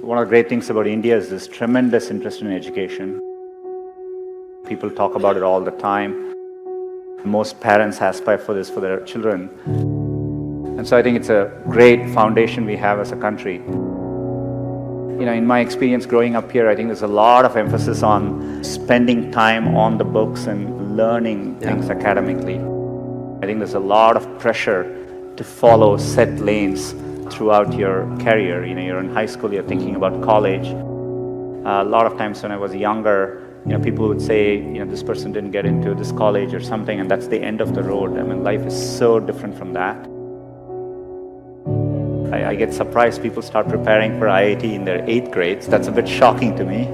One of the great things about India is this tremendous interest in education. People talk about it all the time. Most parents aspire for this for their children. And so I think it's a great foundation we have as a country. In my experience growing up here, I think there's a lot of emphasis on spending time on the books and learning things academically. I think there's a lot of pressure to follow set lanes throughout your career. You're in high school, you're thinking about college. A lot of times when I was younger, people would say, this person didn't get into this college or something, and that's the end of the road. I mean, life is so different from that. I get surprised people start preparing for IIT in their 8th grades. That's a bit shocking to me.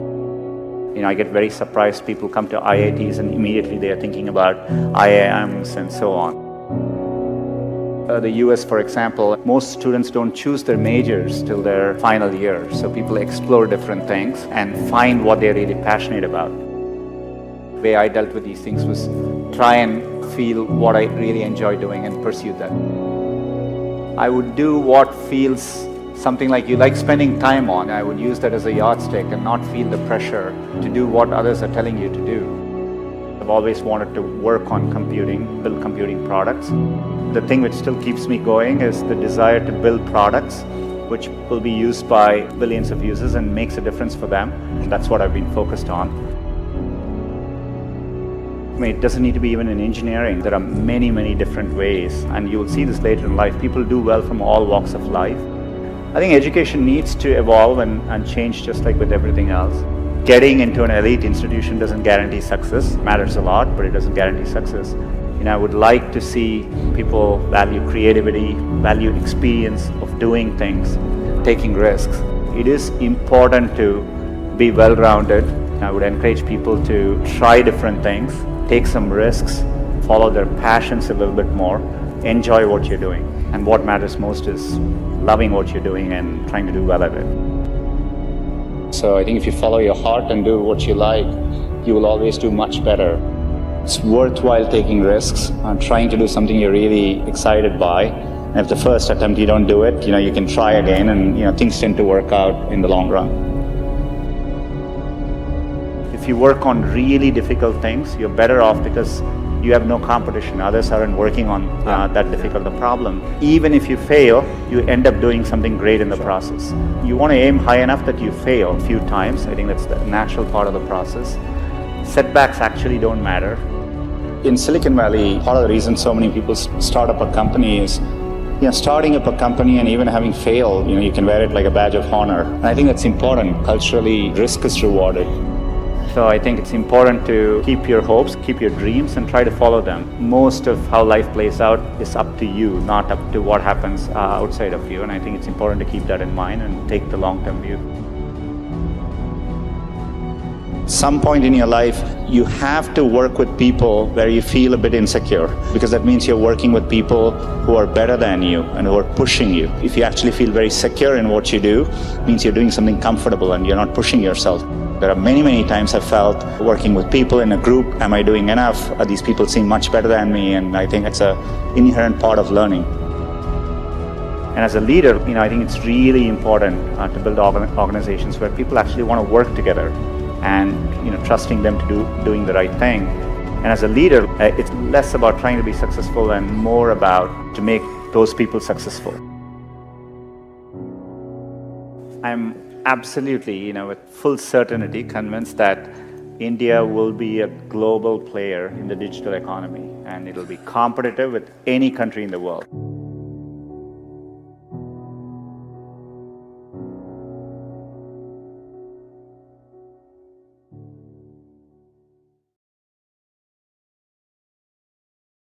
I get very surprised people come to IITs and immediately they are thinking about IIMs and so on. The US, for example, most students don't choose their majors till their final year. So people explore different things and find what they're really passionate about. The way I dealt with these things was try and feel what I really enjoy doing and pursue that. I would do what feels something like you like spending time on. I would use that as a yardstick and not feel the pressure to do what others are telling you to do. I've always wanted to work on computing, build computing products. The thing which still keeps me going is the desire to build products which will be used by billions of users and makes a difference for them. That's what I've been focused on. It doesn't need to be even in engineering. There are many, many different ways, and you will see this later in life. People do well from all walks of life. I think education needs to evolve and change just like with everything else. Getting into an elite institution doesn't guarantee success. It matters a lot, but it doesn't guarantee success. I would like to see people value creativity, value experience of doing things, taking risks. It is important to be well-rounded. I would encourage people to try different things, take some risks, follow their passions a little bit more, enjoy what you're doing. And what matters most is loving what you're doing and trying to do well at it. So I think if you follow your heart and do what you like, you will always do much better. It's worthwhile taking risks and trying to do something you're really excited by. And if the first attempt you don't do it, you can try again, and things tend to work out in the long run. If you work on really difficult things, you're better off because you have no competition. Others aren't working on that difficult a problem. Even if you fail, you end up doing something great in the process. You want to aim high enough that you fail a few times. I think that's the natural part of the process. Setbacks actually don't matter. In Silicon Valley, part of the reason so many people start up a company is starting up a company and even having failed, you can wear it like a badge of honor. And I think that's important. Culturally, risk is rewarded. So I think it's important to keep your hopes, keep your dreams, and try to follow them. Most of how life plays out is up to you, not up to what happens outside of you. And I think it's important to keep that in mind and take the long-term view. Some point in your life, you have to work with people where you feel a bit insecure, because that means you're working with people who are better than you and who are pushing you. If you actually feel very secure in what you do, it means you're doing something comfortable and you're not pushing yourself. There are many, many times I've felt working with people in a group, am I doing enough? These people seem much better than me, and I think it's an inherent part of learning. And as a leader, I think it's really important to build organizations where people actually want to work together and trusting them to doing the right thing. And as a leader, it's less about trying to be successful and more about to make those people successful. I'm absolutely, with full certainty convinced that India will be a global player in the digital economy, and it'll be competitive with any country in the world.